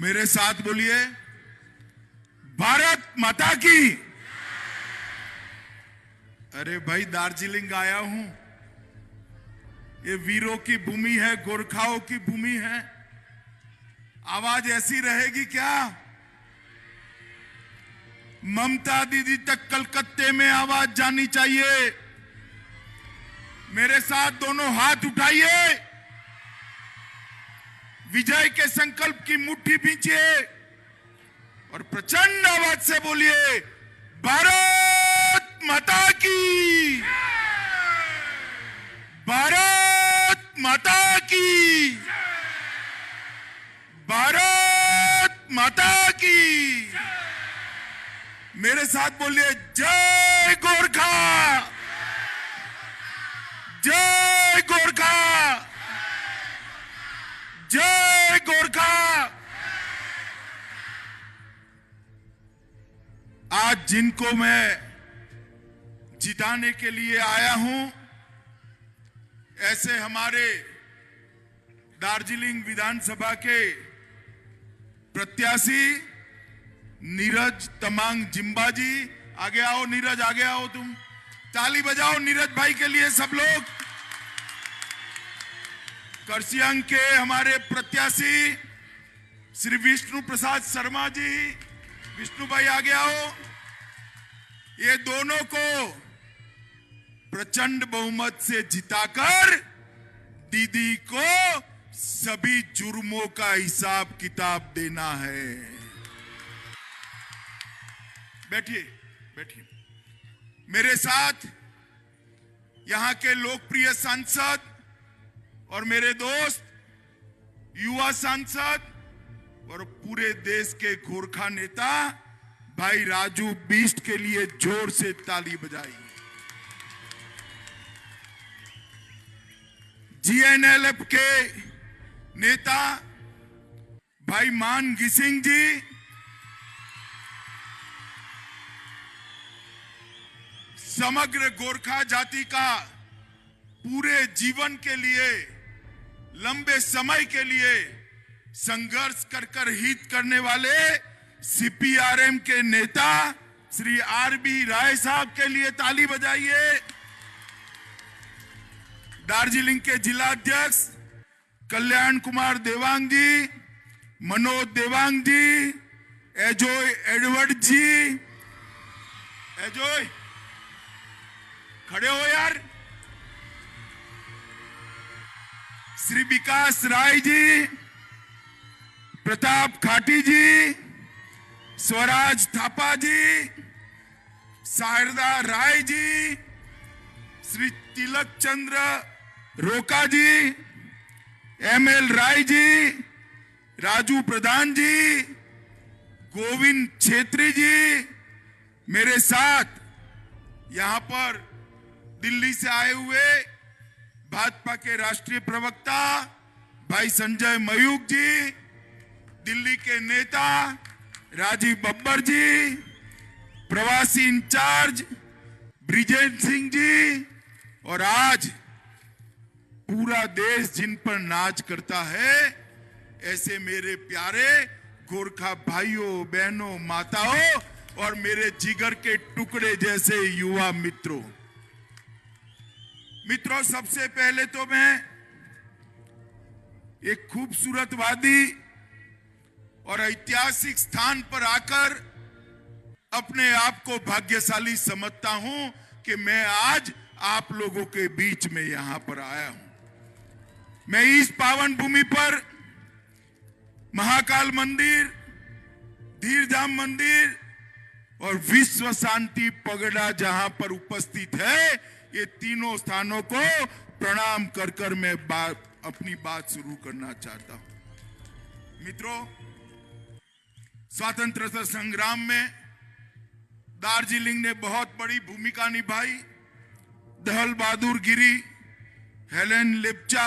मेरे साथ बोलिए, भारत माता की। अरे भाई, दार्जिलिंग आया हूं, ये वीरों की भूमि है, गोरखाओं की भूमि है। आवाज ऐसी रहेगी क्या? ममता दीदी तक कलकत्ते में आवाज जानी चाहिए। मेरे साथ दोनों हाथ उठाइए, विजय के संकल्प की मुट्ठी भींचिए और प्रचंड आवाज से बोलिए, भारत माता की, भारत माता की, भारत माता की। मेरे साथ बोलिए, जय गोरखा, जय गोरखा, जय गोरखा। आज जिनको मैं जिताने के लिए आया हूं, ऐसे हमारे दार्जिलिंग विधानसभा के प्रत्याशी नीरज तमांग जिम्बा जी। आगे आओ नीरज, आगे आओ, तुम ताली बजाओ नीरज भाई के लिए सब लोग। कर्सियंग के हमारे प्रत्याशी श्री विष्णु प्रसाद शर्मा जी, विष्णु भाई आगे आओ। ये दोनों को प्रचंड बहुमत से जिताकर दीदी को सभी जुर्मों का हिसाब किताब देना है। बैठिए, बैठिए। मेरे साथ यहां के लोकप्रिय सांसद और मेरे दोस्त युवा सांसद और पूरे देश के गोरखा नेता भाई राजू बिष्ट के लिए जोर से ताली बजाइए। जीएनएलएफ के नेता भाई मान गिसिंग जी, समग्र गोरखा जाति का पूरे जीवन के लिए, लंबे समय के लिए संघर्ष कर हित करने वाले सीपीआरएम के नेता श्री आरबी राय साहब के लिए ताली बजाइए। दार्जिलिंग के जिला अध्यक्ष कल्याण कुमार देवांग जी, मनोज देवांग जी, एजोय एडवर्ड जी, एजोय खड़े हो यार, श्री विकास राय जी, प्रताप खाटी जी, स्वराज थापा जी, शारदा राय जी, श्री तिलक चंद्र रोका जी, एमएल राय जी, राजू प्रधान जी, गोविंद छेत्री जी। मेरे साथ यहां पर दिल्ली से आए हुए भाजपा के राष्ट्रीय प्रवक्ता भाई संजय मयूख जी, दिल्ली के नेता राजीव बब्बर जी, प्रवासी इंचार्ज ब्रिजेश सिंह जी, और आज पूरा देश जिन पर नाच करता है, ऐसे मेरे प्यारे गोरखा भाइयों बहनों माताओं और मेरे जिगर के टुकड़े जैसे युवा मित्रों। सबसे पहले तो मैं एक खूबसूरत वादी और ऐतिहासिक स्थान पर आकर अपने आप को भाग्यशाली समझता हूं कि मैं आज आप लोगों के बीच में यहां पर आया हूं। मैं इस पावन भूमि पर महाकाल मंदिर, धीरधाम मंदिर और विश्व शांति पगड़ा जहां पर उपस्थित है, ये तीनों स्थानों को प्रणाम कर मैं अपनी बात शुरू करना चाहता हूं। मित्रों, स्वतंत्रता संग्राम में दार्जिलिंग ने बहुत बड़ी भूमिका निभाई। दहल बहादुर गिरी, हेलेन लेप्चा,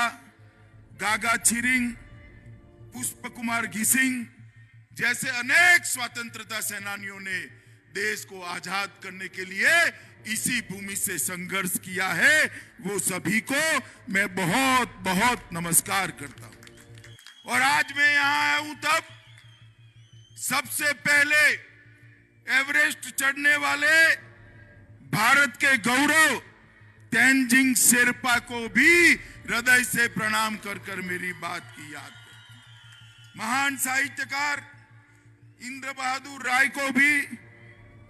गागा छिरिंग, पुष्प कुमार घिसिंग जैसे अनेक स्वतंत्रता सेनानियों ने देश को आजाद करने के लिए इसी भूमि से संघर्ष किया है। वो सभी को मैं बहुत बहुत नमस्कार करता हूं। और आज मैं यहां आया हूं तब सबसे पहले एवरेस्ट चढ़ने वाले भारत के गौरव तेंजिंग शेरपा को भी हृदय से प्रणाम कर कर मेरी बात की याद कर। महान साहित्यकार इंद्र बहादुर राय को भी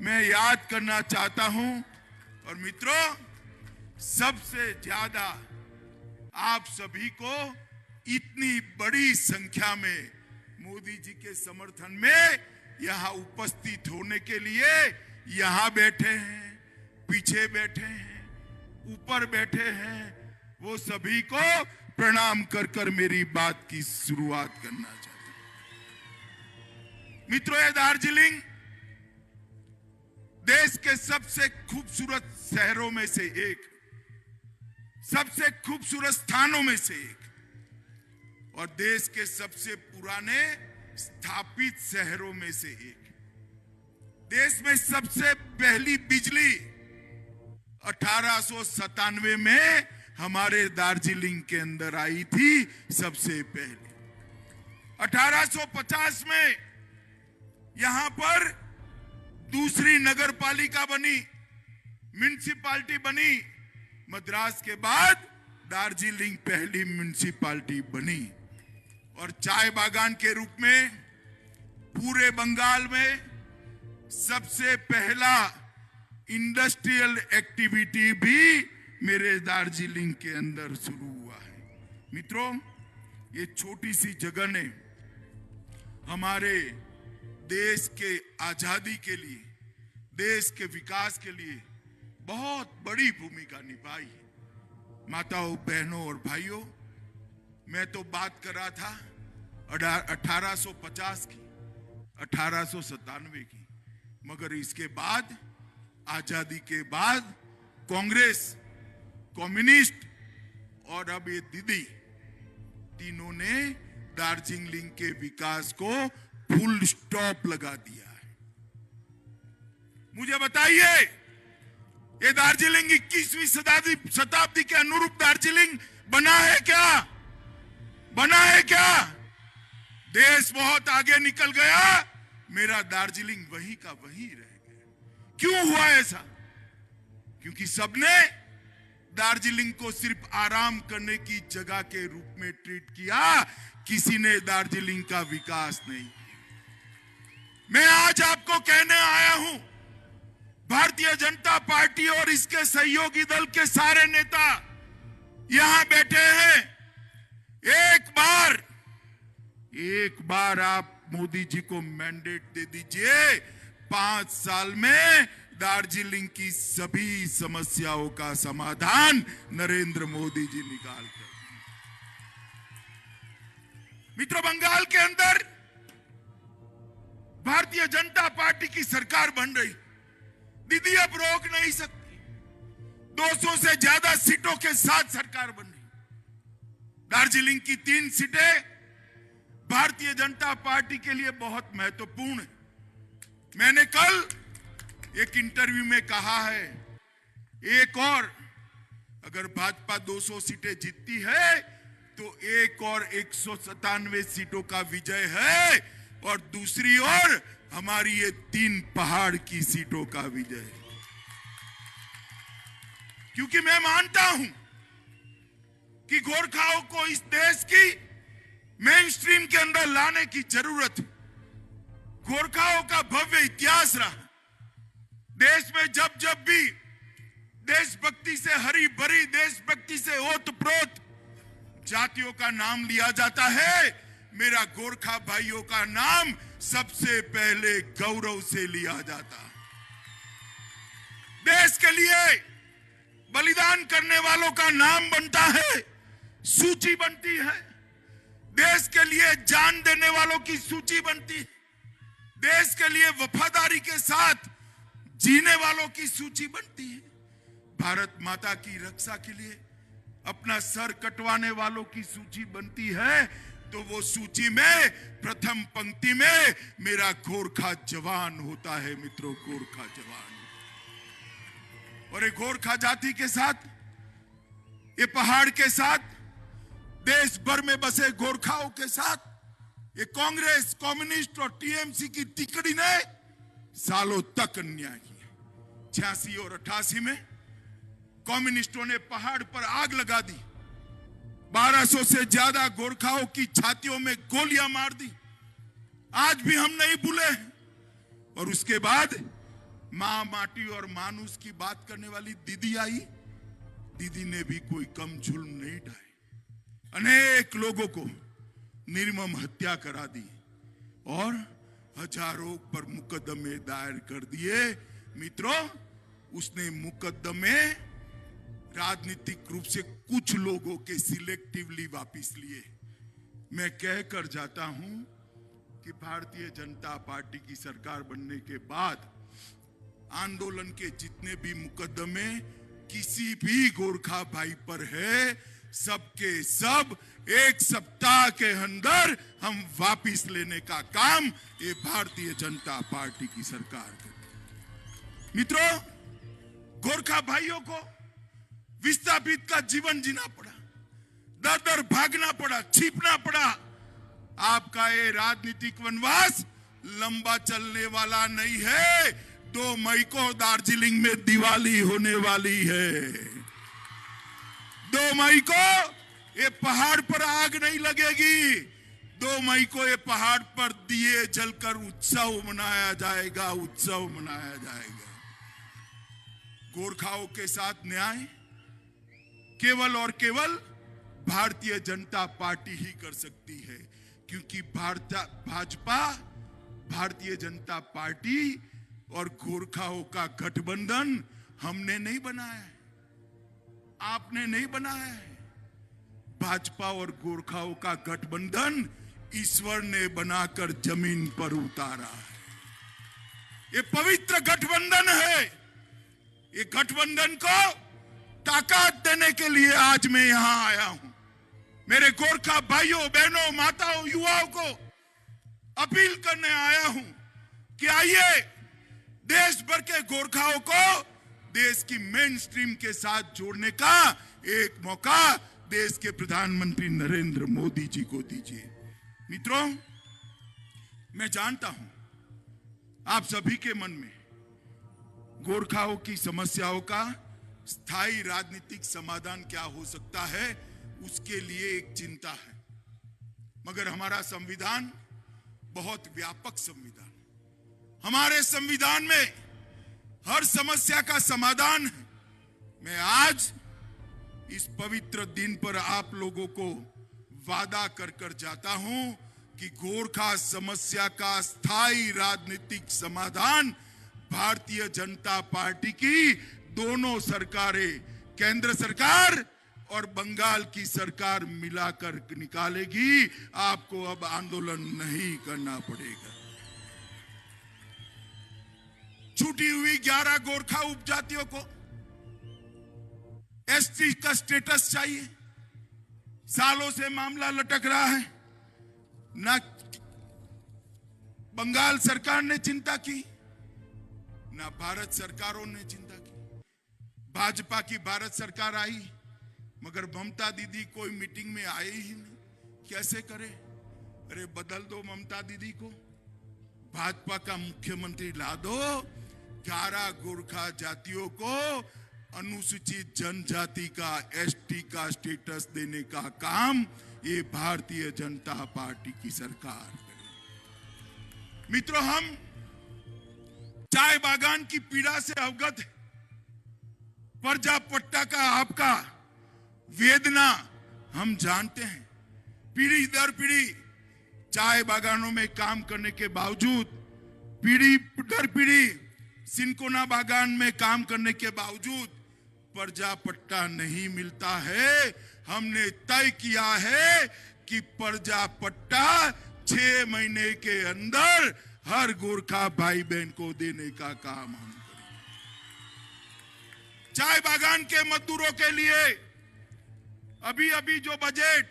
मैं याद करना चाहता हूं। और मित्रों, सबसे ज्यादा आप सभी को इतनी बड़ी संख्या में मोदी जी के समर्थन में यहां उपस्थित होने के लिए यहां बैठे हैं, पीछे बैठे हैं, ऊपर बैठे हैं, वो सभी को प्रणाम कर कर मेरी बात की शुरुआत करना चाहता हूं। मित्रों, ये दार्जिलिंग देश के सबसे खूबसूरत शहरों में से एक, सबसे खूबसूरत स्थानों में से एक और देश के सबसे पुराने स्थापित शहरों में से एक। देश में सबसे पहली बिजली 1897 में हमारे दार्जिलिंग के अंदर आई थी। सबसे पहले 1850 में यहां पर दूसरी नगर पालिका बनी, म्युनिसिपैलिटी बनी। मद्रास के बाद दार्जिलिंग पहली म्युनिसिपैलिटी बनी और चाय बागान के रूप में पूरे बंगाल में सबसे पहला इंडस्ट्रियल एक्टिविटी भी मेरे दार्जिलिंग के अंदर शुरू हुआ है। मित्रों, ये छोटी सी जगह ने हमारे देश के आजादी के लिए, देश के विकास के लिए बहुत बड़ी भूमिका निभाई है। माताओं, बहनों और भाइयों, मैं तो बात कर रहा था 1850 की, 1897 की, मगर इसके बाद, आजादी के बाद कांग्रेस, कम्युनिस्ट और अब ये दीदी, तीनों ने दार्जिलिंग के विकास को फुल स्टॉप लगा दिया है। मुझे बताइए, ये दार्जिलिंग 21वीं शताब्दी के अनुरूप दार्जिलिंग बना है क्या? बना है क्या? देश बहुत आगे निकल गया, मेरा दार्जिलिंग वही का वही रह गया। क्यों हुआ ऐसा? क्योंकि सबने दार्जिलिंग को सिर्फ आराम करने की जगह के रूप में ट्रीट किया, किसी ने दार्जिलिंग का विकास नहीं किया। मैं आज आपको कहने आया हूं, भारतीय जनता पार्टी और इसके सहयोगी दल के सारे नेता यहां बैठे हैं। एक बार आप मोदी जी को मैंडेट दे दीजिए, 5 साल में दार्जिलिंग की सभी समस्याओं का समाधान नरेंद्र मोदी जी निकाल कर। मित्रों, बंगाल के अंदर भारतीय जनता पार्टी की सरकार बन रही, दीदी अब रोक नहीं सकती। 200 से ज्यादा सीटों के साथ सरकार बन रही। दार्जिलिंग की 3 सीटें भारतीय जनता पार्टी के लिए बहुत महत्वपूर्ण है। मैंने कल एक इंटरव्यू में कहा है, एक और अगर भाजपा 200 सीटें जीतती है तो एक और 197 सीटों का विजय है और दूसरी ओर हमारी ये 3 पहाड़ की सीटों का विजय है। क्योंकि मैं मानता हूं कि गोरखाओं को इस देश की मेन स्ट्रीम के अंदर लाने की जरूरत है। गोरखाओं का भव्य इतिहास रहा। देश में जब जब भी देशभक्ति से हरी भरी, देशभक्ति से ओतप्रोत जातियों का नाम लिया जाता है, मेरा गोरखा भाइयों का नाम सबसे पहले गौरव से लिया जाता है। देश के लिए बलिदान करने वालों का नाम बनता है, सूची बनती है। देश के लिए जान देने वालों की सूची बनती है। देश के लिए वफादारी के साथ जीने वालों की सूची बनती है। भारत माता की रक्षा के लिए अपना सर कटवाने वालों की सूची बनती है। तो वो सूची में प्रथम पंक्ति में मेरा गोरखा जवान होता है। मित्रों, गोरखा जवान। और एक गोरखा जाति के साथ, ये पहाड़ के साथ, देश भर में बसे गोरखाओं के साथ ये कांग्रेस, कम्युनिस्ट और टीएमसी की तिकड़ी ने सालों तक अन्याय किया। 86 और 88 में कम्युनिस्टों ने पहाड़ पर आग लगा दी, 1200 से ज्यादा गोरखाओं की छातियों में गोलियां मार दी। आज भी हम नहीं भूले। और उसके बाद मां, माटी और मानुस की बात करने वाली दीदी आई। दीदी ने भी कोई कम जुल्म नहीं ढाए, अनेक लोगों को निर्मम हत्या करा दी और हजारों पर मुकदमे दायर कर दिए। मित्रों, उसने मुकदमे राजनीतिक रूप से कुछ लोगों के सिलेक्टिवली वापस लिए। मैं कहकर जाता हूं कि भारतीय जनता पार्टी की सरकार बनने के बाद आंदोलन के जितने भी मुकदमे किसी भी गोरखा भाई पर है, सबके सब एक सप्ताह के अंदर हम वापस लेने का काम ये भारतीय जनता पार्टी की सरकार करती। मित्रों, गोरखा भाइयों को विस्थापित का जीवन जीना पड़ा, दर दर भागना पड़ा, छिपना पड़ा। आपका ये राजनीतिक वनवास लंबा चलने वाला नहीं है। 2 मई को दार्जिलिंग में दिवाली होने वाली है। 2 मई को ये पहाड़ पर आग नहीं लगेगी। 2 मई को ये पहाड़ पर दिए जलकर उत्सव मनाया जाएगा, उत्सव मनाया जाएगा। गोरखाओं के साथ न्याय केवल और केवल भारतीय जनता पार्टी ही कर सकती है, क्योंकि भाजपा, भारतीय जनता पार्टी और गोरखाओं का गठबंधन हमने नहीं बनाया है, आपने नहीं बनाया है। भाजपा और गोरखाओं का गठबंधन ईश्वर ने बनाकर जमीन पर उतारा है। ये पवित्र गठबंधन है। ये गठबंधन को ताकत देने के लिए आज मैं यहां आया हूं। मेरे गोरखा भाइयों, बहनों, माताओं, युवाओं को अपील करने आया हूं कि आइए, देश भर के गोरखाओं को देश की मेन स्ट्रीम के साथ जोड़ने का एक मौका देश के प्रधानमंत्री नरेंद्र मोदी जी को दीजिए। मित्रों, मैं जानता हूं आप सभी के मन में गोरखाओं की समस्याओं का स्थायी राजनीतिक समाधान क्या हो सकता है, उसके लिए एक चिंता है। मगर हमारा संविधान बहुत व्यापक संविधान, हमारे संविधान में हर समस्या का समाधान है। मैं आज इस पवित्र दिन पर आप लोगों को वादा कर कर जाता हूं कि गोरखा समस्या का स्थायी राजनीतिक समाधान भारतीय जनता पार्टी की दोनों सरकारें, केंद्र सरकार और बंगाल की सरकार मिलाकर निकालेगी। आपको अब आंदोलन नहीं करना पड़ेगा। छूटी हुई 11 गोरखा उपजातियों को एसटी का स्टेटस चाहिए। सालों से मामला लटक रहा है। ना बंगाल सरकार ने चिंता की, ना भारत सरकारों ने चिंता की। भाजपा की भारत सरकार आई, मगर ममता दीदी कोई मीटिंग में आए ही नहीं। कैसे करे? अरे बदल दो ममता दीदी को, भाजपा का मुख्यमंत्री ला दो। 11 गोरखा जातियों को अनुसूचित जनजाति का, एसटी का स्टेटस देने का काम ये भारतीय जनता पार्टी की सरकार करे। मित्रों, हम चाय बागान की पीड़ा से अवगत है। पर्जा पट्टा का आपका वेदना हम जानते हैं। पीढ़ी दर पीढ़ी चाय बागानों में काम करने के बावजूद, पीढ़ी दर पीढ़ी सिनकोना बागान में काम करने के बावजूद पर्जा पट्टा नहीं मिलता है। हमने तय किया है कि पर्जा पट्टा 6 महीने के अंदर हर गोरखा भाई बहन को देने का काम हम करेंगे। चाय बागान के मजदूरों के लिए अभी अभी जो बजट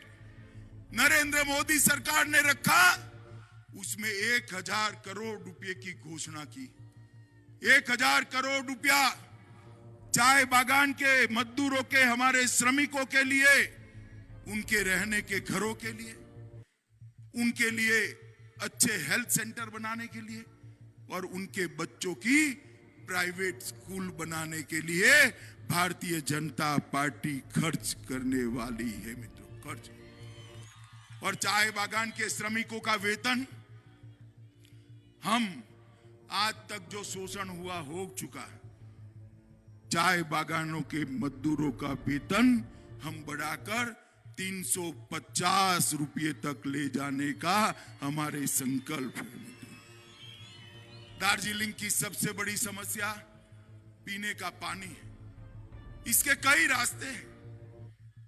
नरेंद्र मोदी सरकार ने रखा, उसमें 1000 करोड़ रुपए की घोषणा की। 1000 करोड़ रुपया चाय बागान के मजदूरों के, हमारे श्रमिकों के लिए, उनके रहने के घरों के लिए। उनके लिए अच्छे हेल्थ सेंटर बनाने के लिए और उनके बच्चों की प्राइवेट स्कूल बनाने के लिए भारतीय जनता पार्टी खर्च करने वाली है मित्रों, खर्च। और चाय बागान के श्रमिकों का वेतन, हम आज तक जो शोषण हुआ हो चुका, चाय बागानों के मजदूरों का वेतन हम बढ़ाकर 350 रुपये तक ले जाने का हमारे संकल्प है। दार्जिलिंग की सबसे बड़ी समस्या पीने का पानी है। इसके कई रास्ते हैं,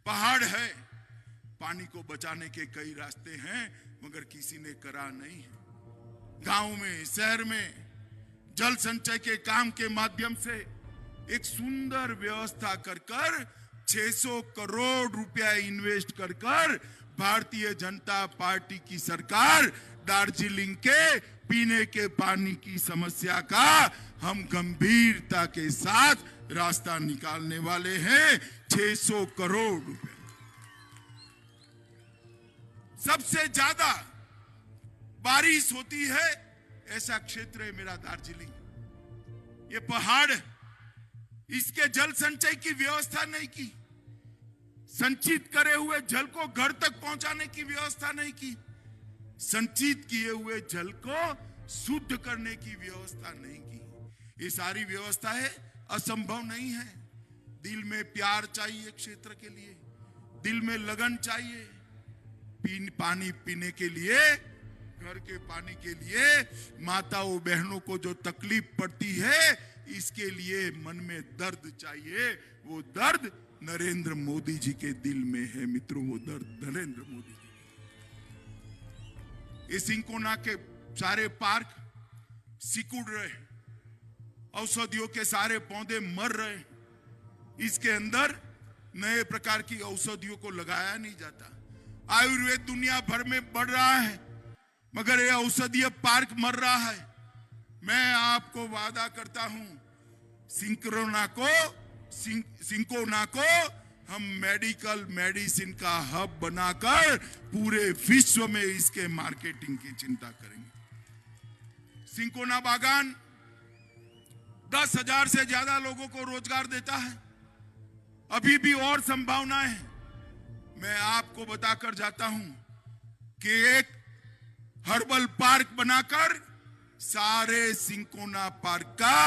पहाड़ है, पानी को बचाने के कई रास्ते हैं, मगर किसी ने करा नहीं है। गांव में, शहर में जल संचय के काम के माध्यम से एक सुंदर व्यवस्था कर 600 करोड़ रुपया इन्वेस्ट कर भारतीय जनता पार्टी की सरकार दार्जिलिंग के पीने के पानी की समस्या का हम गंभीरता के साथ रास्ता निकालने वाले हैं। 600 करोड़ रुपए। सबसे ज्यादा बारिश होती है ऐसा क्षेत्र है मेरा दार्जिलिंग। ये पहाड़, इसके जल संचय की व्यवस्था नहीं की, संचित करे हुए जल को घर तक पहुंचाने की व्यवस्था नहीं की, संचित किए हुए जल को शुद्ध करने की व्यवस्था नहीं की। ये सारी व्यवस्थाएं असंभव नहीं है। दिल में प्यार चाहिए क्षेत्र के लिए, दिल में लगन चाहिए। पानी पीने के लिए, घर के पानी के लिए माताओं बहनों को जो तकलीफ पड़ती है, इसके लिए मन में दर्द चाहिए। वो दर्द नरेंद्र मोदी जी के दिल में है मित्रों, वो दर्द नरेंद्र मोदी जी। ये सिंकोना के सारे पार्क सिकुड़ रहे, औषधियों के सारे पौधे मर रहे, इसके अंदर नए प्रकार की औषधियों को लगाया नहीं जाता। आयुर्वेद दुनिया भर में बढ़ रहा है, मगर ये औषधीय पार्क मर रहा है। मैं आपको वादा करता हूं, सिंकोना को हम मेडिकल मेडिसिन का हब बनाकर पूरे विश्व में इसके मार्केटिंग की चिंता करेंगे। सिंकोना बागान 10,000 से ज्यादा लोगों को रोजगार देता है। अभी भी और संभावनाएं हैं। मैं आपको बताकर जाता हूं कि एक हर्बल पार्क बनाकर सारे सिंकोना पार्क का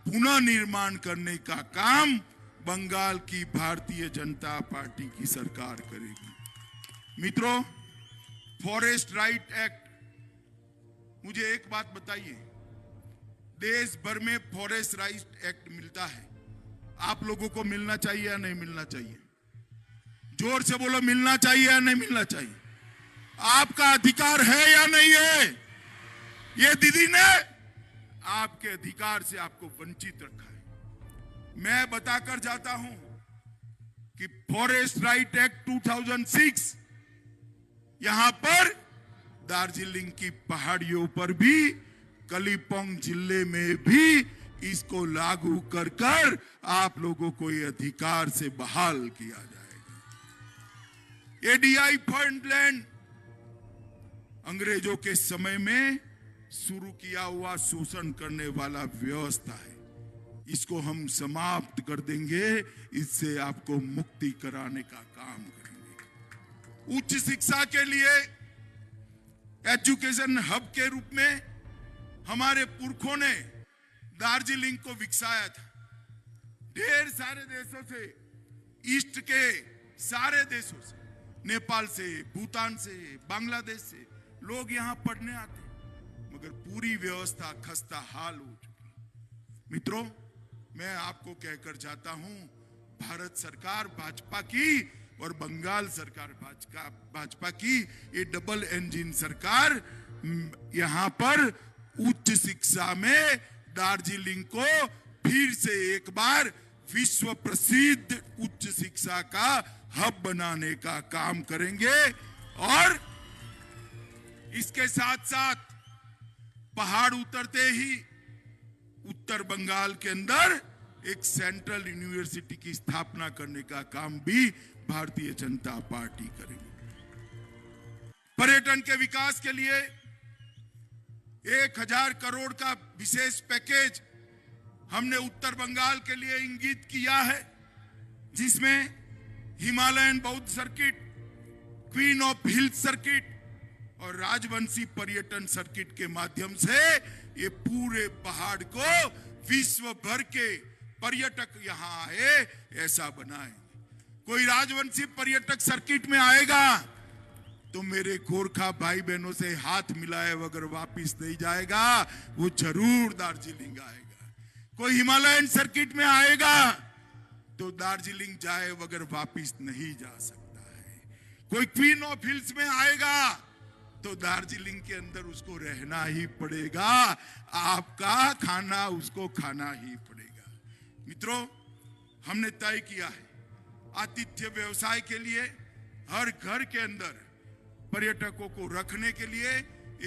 पुनर्निर्माण करने का काम बंगाल की भारतीय जनता पार्टी की सरकार करेगी। मित्रों, फॉरेस्ट राइट एक्ट, मुझे एक बात बताइए, देश भर में फॉरेस्ट राइट एक्ट मिलता है, आप लोगों को मिलना चाहिए या नहीं मिलना चाहिए? जोर से बोलो, मिलना चाहिए या नहीं मिलना चाहिए? आपका अधिकार है या नहीं है? ये दीदी ने आपके अधिकार से आपको वंचित रखा है। मैं बताकर जाता हूं कि फॉरेस्ट राइट एक्ट 2006 यहां पर दार्जिलिंग की पहाड़ियों पर भी, कलिम्पोंग जिले में भी इसको लागू कर आप लोगों को ये अधिकार से बहाल किया जाएगा। एडीआई फंड लैंड अंग्रेजों के समय में शुरू किया हुआ शोषण करने वाला व्यवस्था है, इसको हम समाप्त कर देंगे। इससे आपको मुक्ति कराने का काम करेंगे। उच्च शिक्षा के लिए एजुकेशन हब के रूप में हमारे पुरखों ने दार्जिलिंग को विकसाया था। ढेर सारे देशों से, ईस्ट के सारे देशों से, नेपाल से, भूटान से, बांग्लादेश से लोग यहां पढ़ने आते, मगर पूरी व्यवस्था खस्ता हाल हो चुकी। मित्रों, मैं आपको कहकर जाता हूं, भारत सरकार भाजपा की और बंगाल सरकार भाजपा की ये डबल इंजन सरकार यहां पर उच्च शिक्षा में दार्जिलिंग को फिर से एक बार विश्व प्रसिद्ध उच्च शिक्षा का हब बनाने का काम करेंगे। और इसके साथ साथ पहाड़ उतरते ही उत्तर बंगाल के अंदर एक सेंट्रल यूनिवर्सिटी की स्थापना करने का काम भी भारतीय जनता पार्टी करेगी। पर्यटन के विकास के लिए 1000 करोड़ का विशेष पैकेज हमने उत्तर बंगाल के लिए इंगित किया है, जिसमें हिमालयन बौद्ध circuit, queen of hills circuit और राजवंशी पर्यटन सर्किट के माध्यम से ये पूरे पहाड़ को विश्व भर के पर्यटक यहां आए ऐसा बनाए। कोई राजवंशी पर्यटक सर्किट में आएगा तो मेरे गोरखा भाई बहनों से हाथ मिलाए बगैर वापिस नहीं जाएगा, वो जरूर दार्जिलिंग आएगा। कोई हिमालयन सर्किट में आएगा तो दार्जिलिंग जाए बगैर वापिस नहीं जा सकता है। कोई क्वीन ऑफ हिल्स में आएगा तो दार्जिलिंग के अंदर उसको रहना ही पड़ेगा, आपका खाना उसको खाना ही पड़ेगा। मित्रों, हमने तय किया है आतिथ्य व्यवसाय के लिए हर घर के अंदर पर्यटकों को रखने के लिए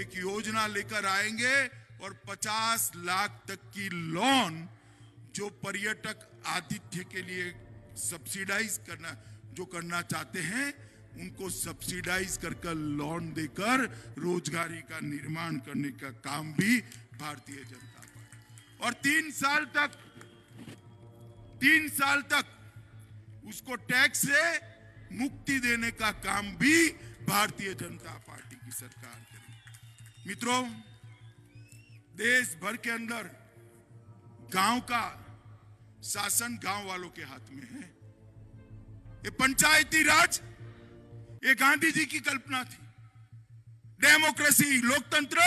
एक योजना लेकर आएंगे और 50 लाख तक की लोन जो पर्यटक आतिथ्य के लिए सब्सिडाइज करना चाहते हैं उनको सब्सिडाइज कर लोन देकर रोजगारी का निर्माण करने का काम भी भारतीय जनता पार्टी, और 3 साल तक उसको टैक्स से मुक्ति देने का काम भी भारतीय जनता पार्टी की सरकार करेगी। मित्रों, देश भर के अंदर गांव का शासन गांव वालों के हाथ में है। ये पंचायती राज ये गांधी जी की कल्पना थी। डेमोक्रेसी, लोकतंत्र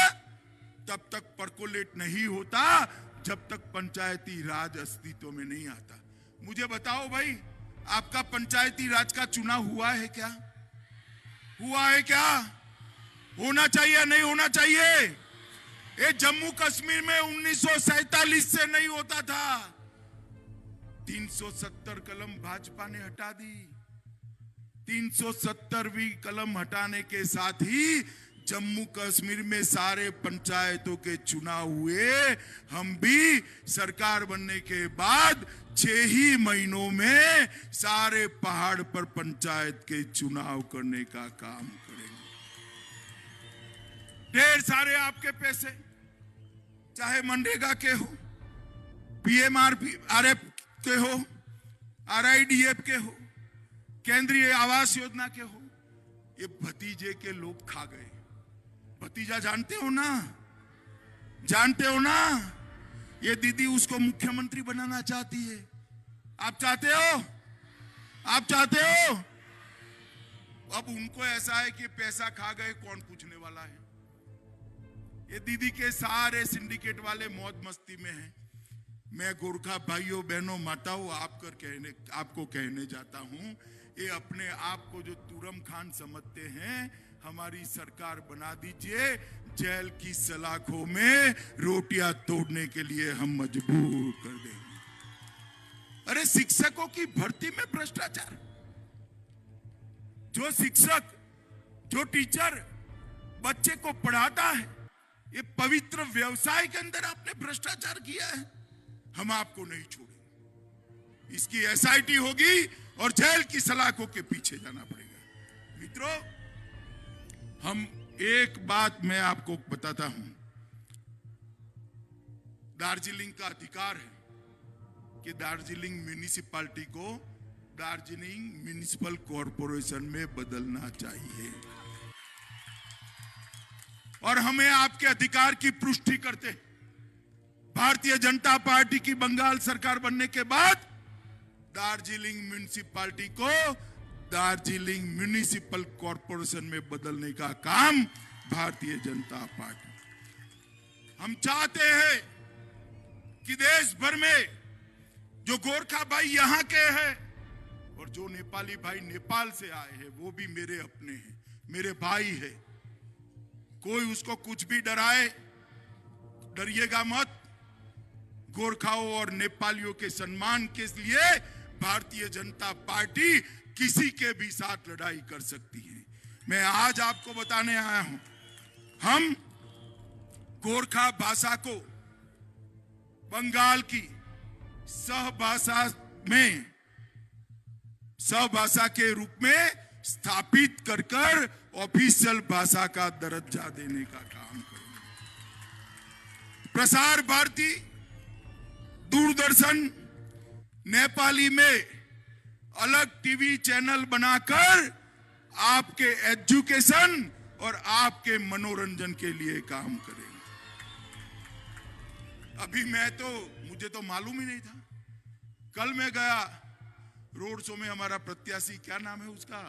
तब तक परकोलेट नहीं होता जब तक पंचायती राज अस्तित्व में नहीं आता। मुझे बताओ भाई, आपका पंचायती राज का चुनाव हुआ है क्या? हुआ है क्या? होना चाहिए नहीं होना चाहिए? ये जम्मू कश्मीर में 1947 से नहीं होता था। 370 कलम भाजपा ने हटा दी। 370वीं कलम हटाने के साथ ही जम्मू कश्मीर में सारे पंचायतों के चुनाव हुए। हम भी सरकार बनने के बाद 6 ही महीनों में सारे पहाड़ पर पंचायत के चुनाव करने का काम करेंगे। ढेर सारे आपके पैसे, चाहे मनरेगा के हो, PMRF के हो, RIDF के हो, केंद्रीय आवास योजना के हो, ये भतीजे के लोग खा गए। भतीजा जानते हो ना? जानते हो ना? ये दीदी उसको मुख्यमंत्री बनाना चाहती है। आप चाहते हो? आप चाहते हो? अब उनको ऐसा है कि पैसा खा गए, कौन पूछने वाला है? ये दीदी के सारे सिंडिकेट वाले मौज मस्ती में हैं। मैं गोरखा भाइयों बहनों माताओं आपको कहने जाता हूं, ये अपने आप को जो तुरम खान समझते हैं, हमारी सरकार बना दीजिए, जेल की सलाखों में रोटियां तोड़ने के लिए हम मजबूर कर देंगे। अरे शिक्षकों की भर्ती में भ्रष्टाचार, जो शिक्षक, जो टीचर बच्चे को पढ़ाता है, ये पवित्र व्यवसाय के अंदर आपने भ्रष्टाचार किया है, हम आपको नहीं छोड़ेंगे। इसकी SIT होगी और जेल की सलाखों के पीछे जाना पड़ेगा। मित्रों, हम एक बात मैं आपको बताता हूं, दार्जिलिंग का अधिकार है कि दार्जिलिंग म्युनिसिपैलिटी को दार्जिलिंग म्युनिसिपल कॉरपोरेशन में बदलना चाहिए, और हमें आपके अधिकार की पुष्टि करते भारतीय जनता पार्टी की बंगाल सरकार बनने के बाद दार्जिलिंग म्युनिसिपैलिटी को दार्जिलिंग म्युनिसिपल कॉरपोरेशन में बदलने का काम भारतीय जनता पार्टी। हम चाहते हैं कि देश भर में जो गोरखा भाई यहां के हैं और जो नेपाली भाई नेपाल से आए हैं, वो भी मेरे अपने हैं, मेरे भाई है। कोई उसको कुछ भी डराए, डरिएगा मत। गोरखाओं और नेपालियों के सम्मान के लिए भारतीय जनता पार्टी किसी के भी साथ लड़ाई कर सकती है। मैं आज आपको बताने आया हूं, हम गोरखा भाषा को बंगाल की सहभाषा के रूप में स्थापित कर ऑफिशियल भाषा का दर्जा देने का काम करूंगा। प्रसार भारती, दूरदर्शन, नेपाली में अलग टीवी चैनल बनाकर आपके एजुकेशन और आपके मनोरंजन के लिए काम करेंगे। अभी मुझे तो मालूम ही नहीं था। कल मैं गया रोड शो में, हमारा प्रत्याशी, क्या नाम है उसका,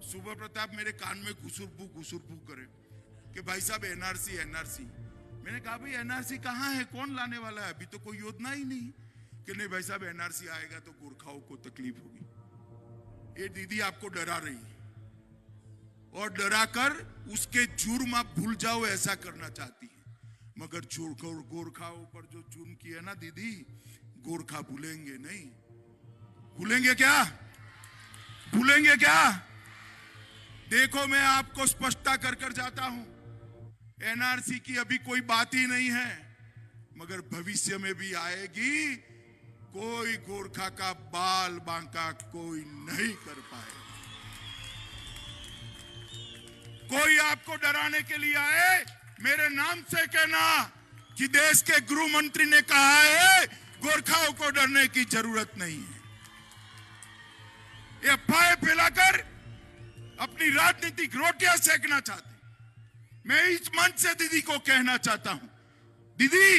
सुबह प्रताप, मेरे कान में घुसुरपू करे कि भाई साहब एनआरसी। मैंने कहा भाई एनआरसी कहाँ है, कौन लाने वाला है? अभी तो कोई योजना ही नहीं। कि नहीं भाई साहब, एनआरसी आएगा तो गोरखाओं को तकलीफ होगी। ये दीदी आपको डरा रही है और डराकर उसके जुर्म आप भूल जाओ ऐसा करना चाहती है। मगर गोरखाओं पर जो जुर्म किया ना दीदी, गोरखा भूलेंगे नहीं। भूलेंगे क्या? भूलेंगे क्या? देखो, मैं आपको स्पष्टता कर जाता हूं, एनआरसी की अभी कोई बात ही नहीं है, मगर भविष्य में भी आएगी। कोई गोरखा का बाल बांका कोई नहीं कर पाएगा। कोई आपको डराने के लिए आए, मेरे नाम से कहना कि देश के गृह मंत्री ने कहा है गोरखाओं को डरने की जरूरत नहीं है। ये अफवाहें फैलाकर अपनी राजनीतिक रोटियां सेकना चाहते। मैं इस मंच से दीदी को कहना चाहता हूं, दीदी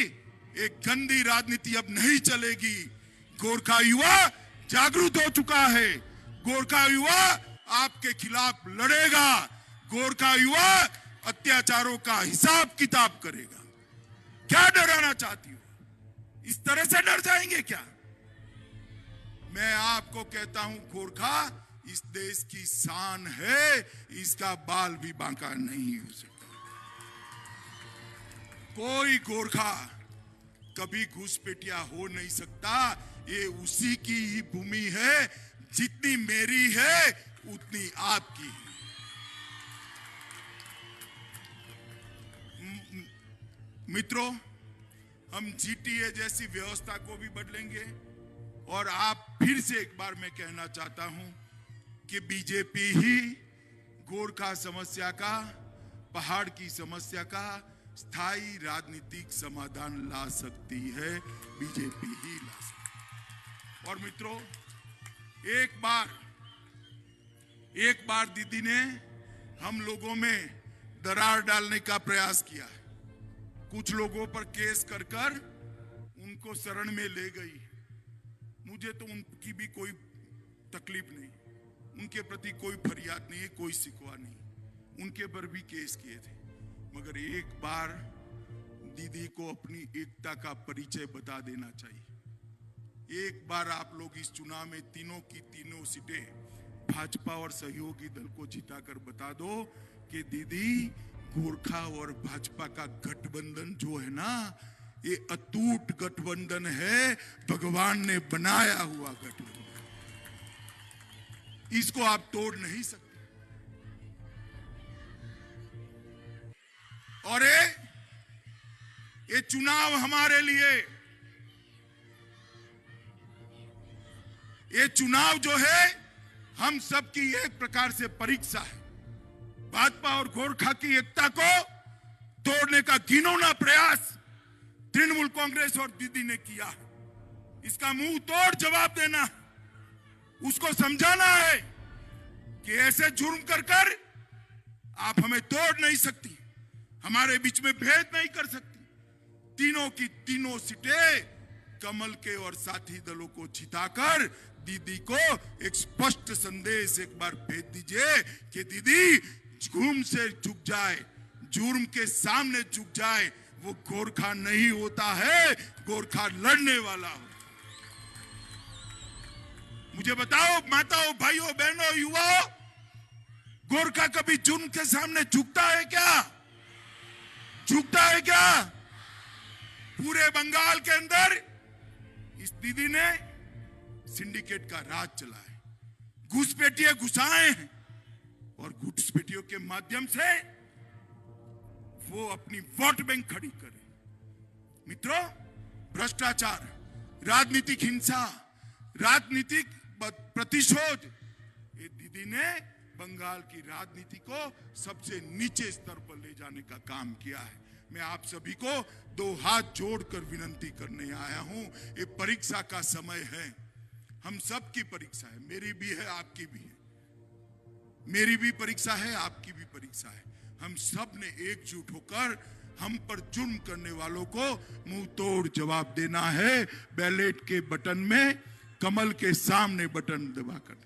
एक गंदी राजनीति अब नहीं चलेगी। गोरखा युवा जागरूक हो चुका है। गोरखा युवा आपके खिलाफ लड़ेगा। गोरखा युवा अत्याचारों का हिसाब किताब करेगा। क्या डराना चाहती हो? इस तरह से डर जाएंगे क्या? मैं आपको कहता हूं, गोरखा इस देश की शान है, इसका बाल भी बांका नहीं हो सकता। कोई गोरखा कभी घुसपैठिया हो नहीं सकता। ये उसी की ही भूमि है, जितनी मेरी है उतनी आपकी है। मित्रों, हम जीटीए जैसी व्यवस्था को भी बदलेंगे। और आप फिर से एक बार मैं कहना चाहता हूं कि बीजेपी ही गोरखा समस्या का, पहाड़ की समस्या का स्थायी राजनीतिक समाधान ला सकती है। बीजेपी ही ला सकती है। और मित्रों, एक बार दीदी ने हम लोगों में दरार डालने का प्रयास किया। कुछ लोगों पर केस कर उनको शरण में ले गई। मुझे तो उनकी भी कोई तकलीफ नहीं, उनके प्रति कोई फरियाद नहीं है, कोई शिकवा नहीं। उनके पर भी केस किए थे। मगर एक बार दीदी को अपनी एकता का परिचय बता देना चाहिए। एक बार आप लोग इस चुनाव में तीनों की तीनों सीटें भाजपा और सहयोगी दल को जिताकर बता दो कि दीदी, गोरखा और भाजपा का गठबंधन जो है ना, ये अटूट गठबंधन है, भगवान ने बनाया हुआ गठबंधन। इसको आप तोड़ नहीं सकते। और ये चुनाव हमारे लिए, ये चुनाव जो है हम सबकी एक प्रकार से परीक्षा है। भाजपा और गोरखा की एकता को तोड़ने का घिनौना प्रयास तृणमूल कांग्रेस और दीदी ने किया। इसका मुंह तोड़ जवाब देना, उसको समझाना है कि ऐसे जुर्म कर आप हमें तोड़ नहीं सकती, हमारे बीच में भेद नहीं कर सकती। तीनों की तीनों सीटें कमल के और साथी दलों को जिताकर दीदी को एक स्पष्ट संदेश एक बार भेज दीजिए कि दीदी जुर्म से झुक जाए, जुर्म के सामने झुक जाए। वो गोरखा नहीं होता है, गोरखा लड़ने वाला हो। मुझे बताओ माताओं, भाइयों, बहनों, युवाओं, गोरखा कभी जुर्म के सामने झुकता है क्या? झुकता है क्या? पूरे बंगाल के अंदर इस दीदी ने सिंडिकेट का राज चला है, घुसपैठिए घुसाए हैं और घुसपैठियों के माध्यम से वो अपनी वोट बैंक खड़ी करे। मित्रों, भ्रष्टाचार, राजनीतिक हिंसा, राजनीतिक प्रतिशोध, ये दीदी ने बंगाल की राजनीति को सबसे नीचे स्तर पर ले जाने का काम किया है। मैं आप सभी को दो हाथ जोड़कर विनती करने आया हूं। ये परीक्षा का समय है, हम सब की परीक्षा है, मेरी भी है, आपकी भी है। मेरी भी परीक्षा है, आपकी भी परीक्षा है। हम सब ने एकजुट होकर हम पर जुर्म करने वालों को मुंह तोड़ जवाब देना है। बैलेट के बटन में कमल के सामने बटन दबाकर।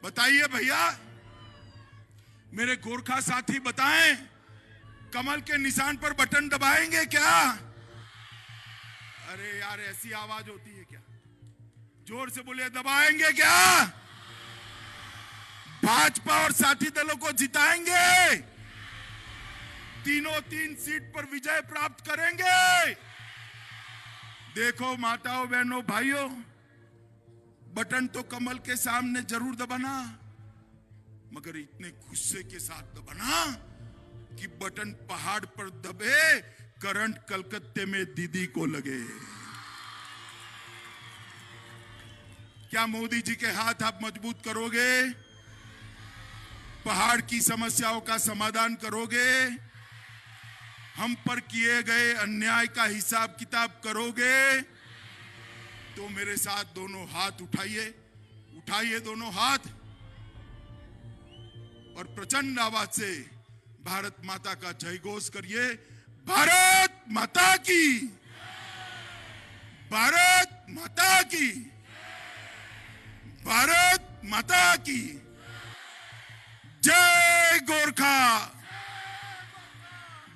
बताइए भैया, मेरे गोरखा साथी बताएं, कमल के निशान पर बटन दबाएंगे क्या? अरे यार, ऐसी आवाज होती है क्या? जोर से बोलिए, दबाएंगे क्या? भाजपा और साथी दलों को जिताएंगे, तीनों 3 सीट पर विजय प्राप्त करेंगे। देखो माताओं, बहनों, भाइयों, बटन तो कमल के सामने जरूर दबाना, मगर इतने गुस्से के साथ दबाना कि बटन पहाड़ पर दबे, करंट कलकत्ते में दीदी को लगे। क्या मोदी जी के हाथ आप मजबूत करोगे? पहाड़ की समस्याओं का समाधान करोगे? हम पर किए गए अन्याय का हिसाब किताब करोगे? तो मेरे साथ दोनों हाथ उठाइए, उठाइए दोनों हाथ और प्रचंड आवाज से भारत माता का जय घोष करिए। भारत माता की, भारत माता की, भारत माता की जय गोरखा,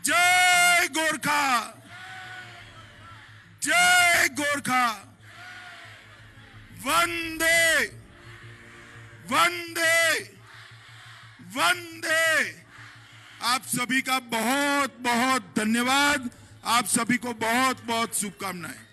जय गोरखा, जय गोरखा। वंदे वंदे वंदे। आप सभी का बहुत बहुत धन्यवाद। आप सभी को बहुत बहुत शुभकामनाएं।